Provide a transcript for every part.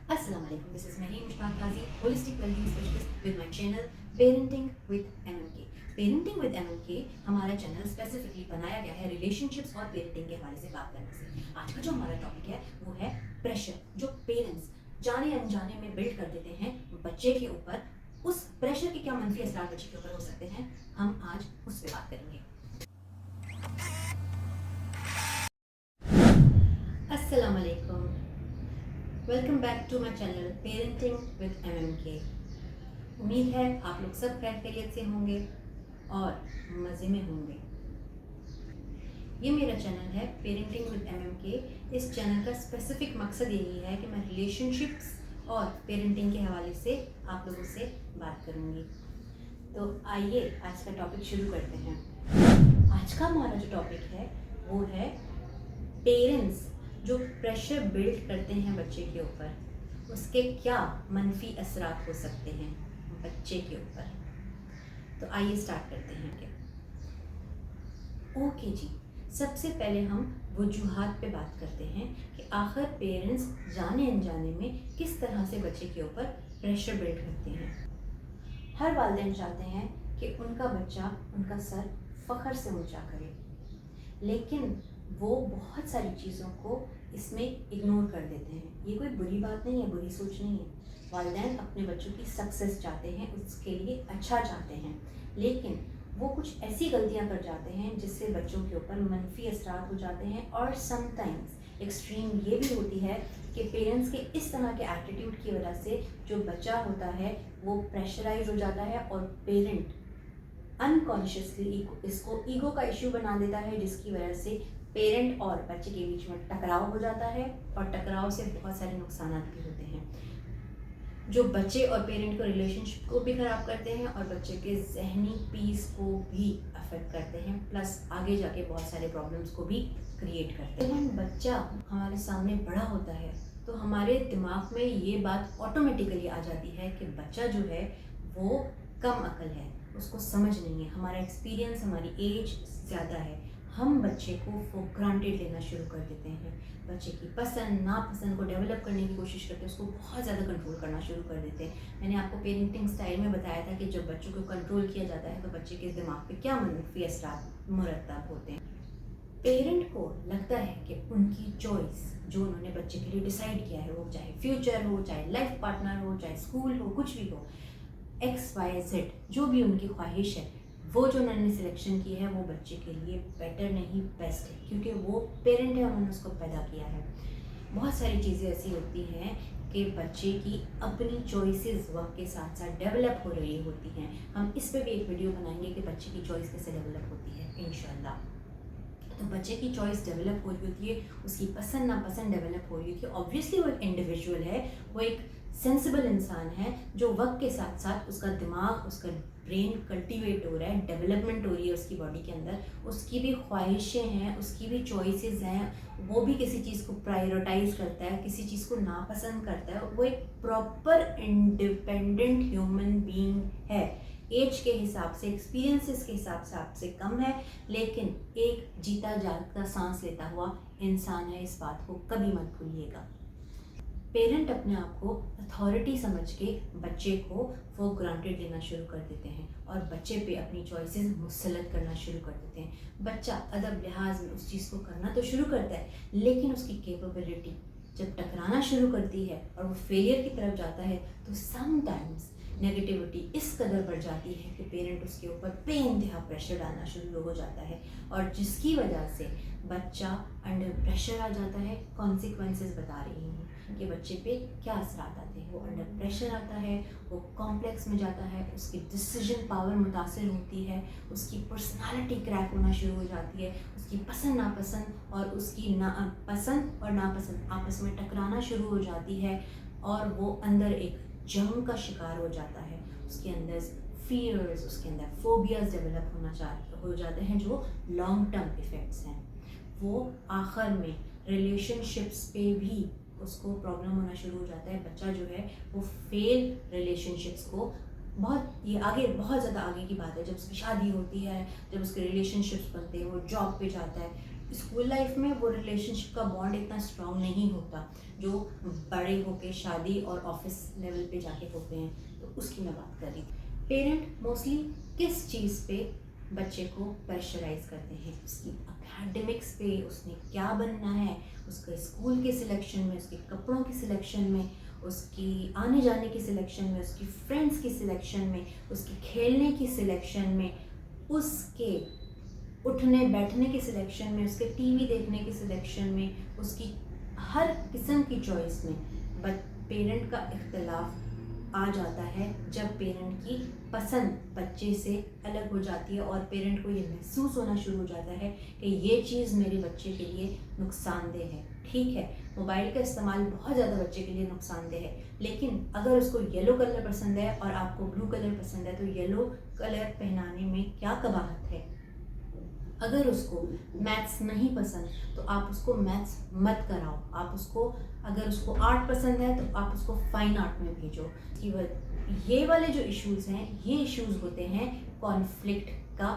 Assalamu alaikum. This is Marine Mushtaq Qazi, holistic well-being specialist with my channel Parenting with MMK. Parenting with MMK हमारा channel specifically बनाया गया है relationships और parenting के हवाले से बात करने से। आज का जो हमारा टॉपिक है वो है प्रेशर, जो पेरेंट्स जाने अनजाने में बिल्ड कर देते हैं बच्चे के ऊपर। उस प्रेशर के क्या मनफी असरात बच्चे के ऊपर हो सकते हैं, हम आज उस पर बात करेंगे। अस्सलाम वालेकुम, welcome back to my channel parenting with MMK। उम्मीद है आप लोग सब खैर खैरियत से होंगे और मज़े में होंगे। ये मेरा चैनल है पेरेंटिंग विद MMK। इस चैनल का स्पेसिफिक मकसद यही है कि मैं रिलेशनशिप्स और पेरेंटिंग के हवाले से आप लोगों से बात करूँगी। तो आइए आज का टॉपिक शुरू करते हैं। आज का हमारा जो टॉपिक है वो है पेरेंट्स जो प्रेशर बिल्ड करते हैं बच्चे के ऊपर, उसके क्या मनफी असरात हो सकते हैं बच्चे के ऊपर। तो आइए स्टार्ट करते हैं। ओके जी, सबसे पहले हम वजूहात पे बात करते हैं कि आखिर पेरेंट्स जाने अनजाने में किस तरह से बच्चे के ऊपर प्रेशर बिल्ड करते हैं। हर वालिदैन चाहते हैं कि उनका बच्चा उनका सर फ़ख्र से ऊंचा करे, लेकिन वो बहुत सारी चीज़ों को इसमें इग्नोर कर देते हैं। ये कोई बुरी बात नहीं है, बुरी सोच नहीं है। वालिदैन अपने बच्चों की सक्सेस चाहते हैं, उसके लिए अच्छा चाहते हैं, लेकिन वो कुछ ऐसी गलतियां कर जाते हैं जिससे बच्चों के ऊपर मनफी असरात हो जाते हैं। और समटाइम्स एक्सट्रीम ये भी होती है कि पेरेंट्स के इस तरह के एटीट्यूड की वजह से जो बच्चा होता है वो प्रेशराइज हो जाता है और पेरेंट अनकॉन्शियसली इसको ईगो का इश्यू बना देता है, जिसकी वजह से पेरेंट और बच्चे के बीच में टकराव हो जाता है और टकराव से बहुत सारे नुकसान भी होते हैं जो बच्चे और पेरेंट को रिलेशनशिप को भी ख़राब करते हैं और बच्चे के जहनी पीस को भी अफेक्ट करते हैं, प्लस आगे जाके बहुत सारे प्रॉब्लम्स को भी क्रिएट करते हैं। जब बच्चा हमारे सामने बड़ा होता है तो हमारे दिमाग में ये बात ऑटोमेटिकली आ जाती है कि बच्चा जो है वो कम अकल है, उसको समझ नहीं है, हमारा एक्सपीरियंस, हमारी एज ज़्यादा है। हम बच्चे को फॉर ग्रांटेड लेना शुरू कर देते हैं, बच्चे की पसंद नापसंद को डेवलप करने की कोशिश करते हैं, उसको बहुत ज़्यादा कंट्रोल करना शुरू कर देते हैं। मैंने आपको पेरेंटिंग स्टाइल में बताया था कि जब बच्चों को कंट्रोल किया जाता है तो बच्चे के दिमाग पे क्या मनफी असरात मुरतब होते हैं। पेरेंट को लगता है कि उनकी चॉइस जो उन्होंने बच्चे के लिए डिसाइड किया है, वो चाहे फ्यूचर हो, चाहे लाइफ पार्टनर हो, चाहे स्कूल हो, कुछ भी हो, XYZ जो भी उनकी ख्वाहिश है, वो जो उन्होंने सिलेक्शन की है वो बच्चे के लिए बेटर नहीं बेस्ट है, क्योंकि वो पेरेंट है, उन्होंने उसको पैदा किया है। बहुत सारी चीज़ें ऐसी होती हैं कि बच्चे की अपनी चॉइसेस वक्त के साथ साथ डेवलप हो रही होती हैं। हम इस पे भी एक वीडियो बनाएंगे कि बच्चे की चॉइस कैसे डेवलप होती है इंशाल्लाह। तो बच्चे की चॉइस डेवलप हो रही होती है, उसकी पसंद नापसंद डेवलप हो रही होती है। ऑब्वियसली वो एक इंडिविजुअल है, वो एक सेंसिबल इंसान है जो वक्त के साथ साथ उसका दिमाग, उसका ब्रेन कल्टीवेट हो रहा है, डेवलपमेंट हो रही है उसकी बॉडी के अंदर, उसकी भी ख्वाहिशें हैं, उसकी भी चॉइसेस हैं, वो भी किसी चीज़ को प्रायोरिटाइज करता है, किसी चीज़ को नापसंद करता है। वो एक प्रॉपर इंडिपेंडेंट ह्यूमन बीइंग है। एज के हिसाब से, एक्सपीरियंसेस के हिसाब से आपसे कम है, लेकिन एक जीता जागता सांस लेता हुआ इंसान है। इस बात को कभी मत भूलिएगा। पेरेंट अपने आप को अथॉरिटी समझ के बच्चे को फॉर ग्रांटेड लेना शुरू कर देते हैं और बच्चे पे अपनी चॉइसेस मुसलत करना शुरू कर देते हैं। बच्चा अदब लिहाज में उस चीज़ को करना तो शुरू करता है, लेकिन उसकी कैपेबिलिटी जब टकराना शुरू करती है और वो फेलियर की तरफ जाता है तो समटाइम्स नेगेटिविटी इस कदर बढ़ जाती है कि पेरेंट उसके ऊपर बेइंतहा प्रेशर डालना शुरू हो जाता है, और जिसकी वजह से बच्चा अंडर प्रेशर आ जाता है। कॉन्सिक्वेंसेस बता रही हूँ कि बच्चे पे क्या असरात आते हैं। वो अंडर प्रेशर आता है, वो कॉम्प्लेक्स में जाता है, उसकी डिसीजन पावर मुतासर होती है, उसकी पर्सनालिटी क्रैक होना शुरू हो जाती है, उसकी पसंद नापसंद और उसकी पसंद और नापसंद आपस में टकराना शुरू हो जाती है, और वो अंदर एक जंग का शिकार हो जाता है। उसके अंदर फियर्स, उसके अंदर फोबियाज डेवलप हो जाते हैं जो लॉन्ग टर्म इफ़ेक्ट्स हैं। वो आखिर में रिलेशनशिप्स पे भी उसको प्रॉब्लम होना शुरू हो जाता है। बच्चा जो है वो फेल रिलेशनशिप्स को बहुत ज़्यादा आगे की बात है, जब उसकी शादी होती है, जब उसके रिलेशनशिप्स बनते हैं, वो जॉब पे जाता है, स्कूल लाइफ में वो रिलेशनशिप का बॉन्ड इतना स्ट्रांग नहीं होता जो बड़े होके शादी और ऑफिस लेवल पे जाके होते हैं, तो उसकी मैं बात कर रही थी। पेरेंट मोस्टली किस चीज़ पे बच्चे को प्रेशराइज करते हैं? उसकी एकेडमिक्स पे, उसने क्या बनना है, उसके स्कूल के सिलेक्शन में, उसके कपड़ों की सिलेक्शन में, उसकी आने जाने की सिलेक्शन में, उसकी फ्रेंड्स की सिलेक्शन में, उसकी खेलने की सिलेक्शन में, उसके उठने बैठने की सिलेक्शन में, उसके टीवी देखने की सिलेक्शन में, उसकी हर किस्म की चॉइस में। बट पेरेंट का इख्तलाफ आ जाता है जब पेरेंट की पसंद बच्चे से अलग हो जाती है और पेरेंट को ये महसूस होना शुरू हो जाता है कि ये चीज़ मेरे बच्चे के लिए नुकसानदेह है। ठीक है, मोबाइल का इस्तेमाल बहुत ज़्यादा बच्चे के लिए नुकसानदेह है, लेकिन अगर उसको येलो कलर पसंद है और आपको ब्लू कलर पसंद है तो येलो कलर पहनाने में क्या कबाहत है? अगर उसको मैथ्स नहीं पसंद तो आप उसको मैथ्स मत कराओ। आप उसको, अगर उसको आर्ट पसंद है तो आप उसको फाइन आर्ट में भेजो। ये वाले जो इश्यूज़ हैं, ये इश्यूज़ होते हैं कॉन्फ्लिक्ट का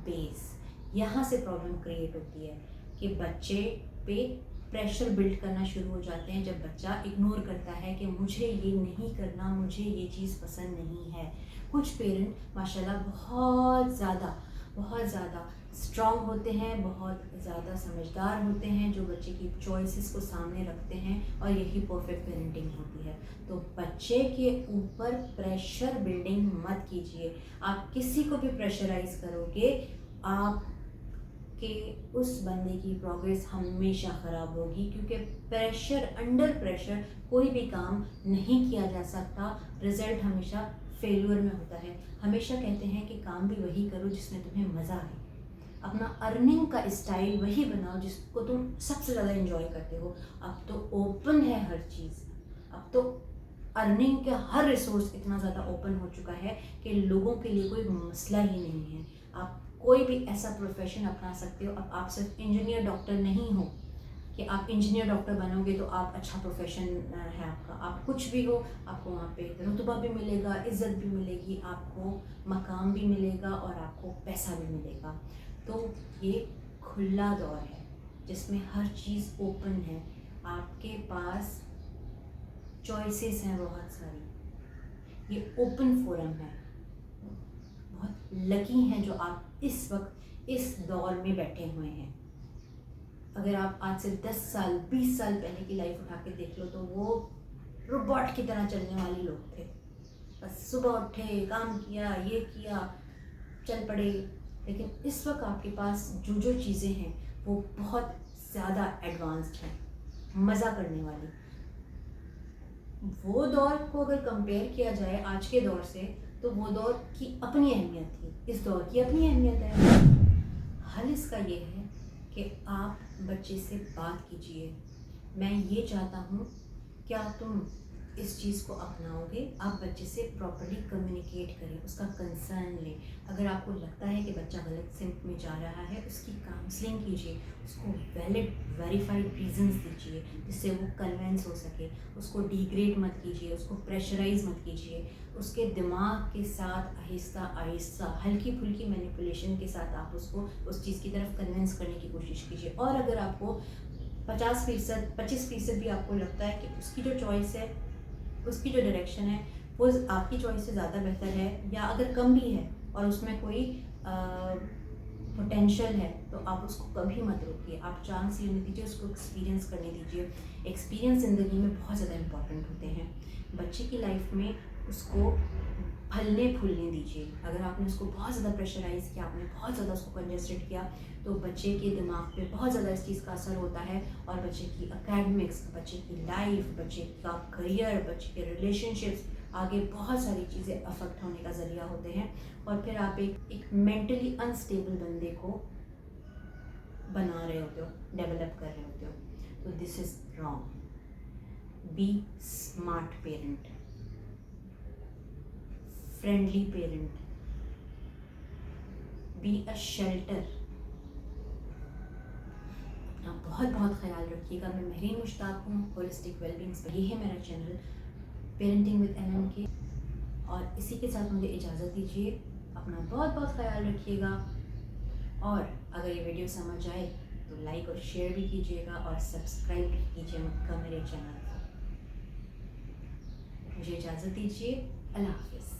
बेस। यहाँ से प्रॉब्लम क्रिएट होती है कि बच्चे पे प्रेशर बिल्ड करना शुरू हो जाते हैं जब बच्चा इग्नोर करता है कि मुझे ये नहीं करना, मुझे ये चीज़ पसंद नहीं है। कुछ पेरेंट माशाल्लाह बहुत ज़्यादा स्ट्रॉन्ग होते हैं, बहुत ज़्यादा समझदार होते हैं, जो बच्चे की चॉइसेस को सामने रखते हैं, और यही परफेक्ट पेरेंटिंग होती है। तो बच्चे के ऊपर प्रेशर बिल्डिंग मत कीजिए। आप किसी को भी प्रेशराइज करोगे, आप कि उस बंदे की प्रोग्रेस हमेशा ख़राब होगी, क्योंकि अंडर प्रेशर कोई भी काम नहीं किया जा सकता। रिज़ल्ट हमेशा फेल्यूर में होता है। हमेशा कहते हैं कि काम भी वही करो जिसमें तुम्हें मज़ा आए। अपना अर्निंग का स्टाइल वही बनाओ जिसको तुम सबसे ज़्यादा एंजॉय करते हो। अब तो ओपन है हर चीज़, अब तो अर्निंग का हर रिसोर्स इतना ज़्यादा ओपन हो चुका है कि लोगों के लिए कोई मसला ही नहीं है। आप कोई भी ऐसा प्रोफेशन अपना सकते हो। अब आप सिर्फ इंजीनियर डॉक्टर नहीं हो कि आप इंजीनियर डॉक्टर बनोगे तो आप अच्छा प्रोफेशन है आपका। आप कुछ भी हो, आपको वहाँ पे रुतबा भी मिलेगा, इज़्ज़त भी मिलेगी, आपको मकाम भी मिलेगा और आपको पैसा भी मिलेगा। तो ये खुला दौर है जिसमें हर चीज़ ओपन है। आपके पास चॉइसेस हैं बहुत सारी। ये ओपन फोरम है। बहुत लकी हैं जो आप इस वक्त इस दौर में बैठे हुए हैं। अगर आप आज से 10 साल 20 साल पहले की लाइफ उठा के देख लो तो वो रोबोट की तरह चलने वाले लोग थे। बस सुबह उठे, काम किया, ये किया, चल पड़े। लेकिन इस वक्त आपके पास जो जो चीज़ें हैं वो बहुत ज़्यादा एडवांस्ड हैं, मज़ा करने वाली। वो दौर को अगर कंपेयर किया जाए आज के दौर से तो वो दौर की अपनी अहमियत थी, इस दौर की अपनी अहमियत है। हल इसका ये है कि आप बच्चे से बात कीजिए। मैं ये चाहता हूँ, क्या तुम इस चीज़ को अपनाओगे? आप बच्चे से प्रॉपर्ली कम्युनिकेट करें, उसका कंसर्न लें। अगर आपको लगता है कि बच्चा गलत सिंक में जा रहा है, उसकी काउंसलिंग कीजिए, उसको वैलिड वेरीफाइड रीजंस दीजिए जिससे वो कन्विंस हो सके। उसको डिग्रेड मत कीजिए, उसको प्रेशराइज मत कीजिए। उसके दिमाग के साथ आहिस्ता आहिस्ता हल्की फुल्की मैनिपुलेशन के साथ आप उसको उस चीज़ की तरफ कन्विंस करने की कोशिश कीजिए। और अगर आपको 50% 25% भी आपको लगता है कि उसकी जो चॉइस है, उसकी जो डायरेक्शन है वो आपकी चॉइस से ज़्यादा बेहतर है, या अगर कम भी है और उसमें कोई पोटेंशियल है, तो आप उसको कभी मत रोकिए। आप चांस लेने दीजिए, उसको एक्सपीरियंस करने दीजिए। एक्सपीरियंस ज़िंदगी में बहुत ज़्यादा इम्पॉर्टेंट होते हैं। बच्चे की लाइफ में उसको फलने फूलने दीजिए। अगर आपने उसको बहुत ज़्यादा प्रेशराइज़ किया, आपने बहुत ज़्यादा उसको कंजेस्टेड किया, तो बच्चे के दिमाग पे बहुत ज़्यादा इस चीज़ का असर होता है, और बच्चे की एकेडमिक्स, बच्चे की लाइफ, बच्चे का करियर, बच्चे के रिलेशनशिप्स, आगे बहुत सारी चीज़ें अफेक्ट होने का ज़रिया होते हैं। और फिर आप एक मेंटली अनस्टेबल बंदे को बना रहे होते हो, डेवलप कर रहे होते हो। तो this is wrong. Be smart parent, friendly parent, be a shelter. आप बहुत बहुत ख्याल रखिएगा। मैं महरीन मुश्ताक हूँ, होलिस्टिक वेलबींग पर। ये है मेरा चैनल पेरेंटिंग विद MM और इसी के साथ मुझे इजाज़त दीजिए। अपना बहुत बहुत ख्याल रखिएगा, और अगर ये वीडियो समझ आए तो लाइक और शेयर भी कीजिएगा और सब्सक्राइब कीजिएगा मेरे चैनल को। मुझे इजाज़त दीजिए। अल्लाह हाफ़िज़।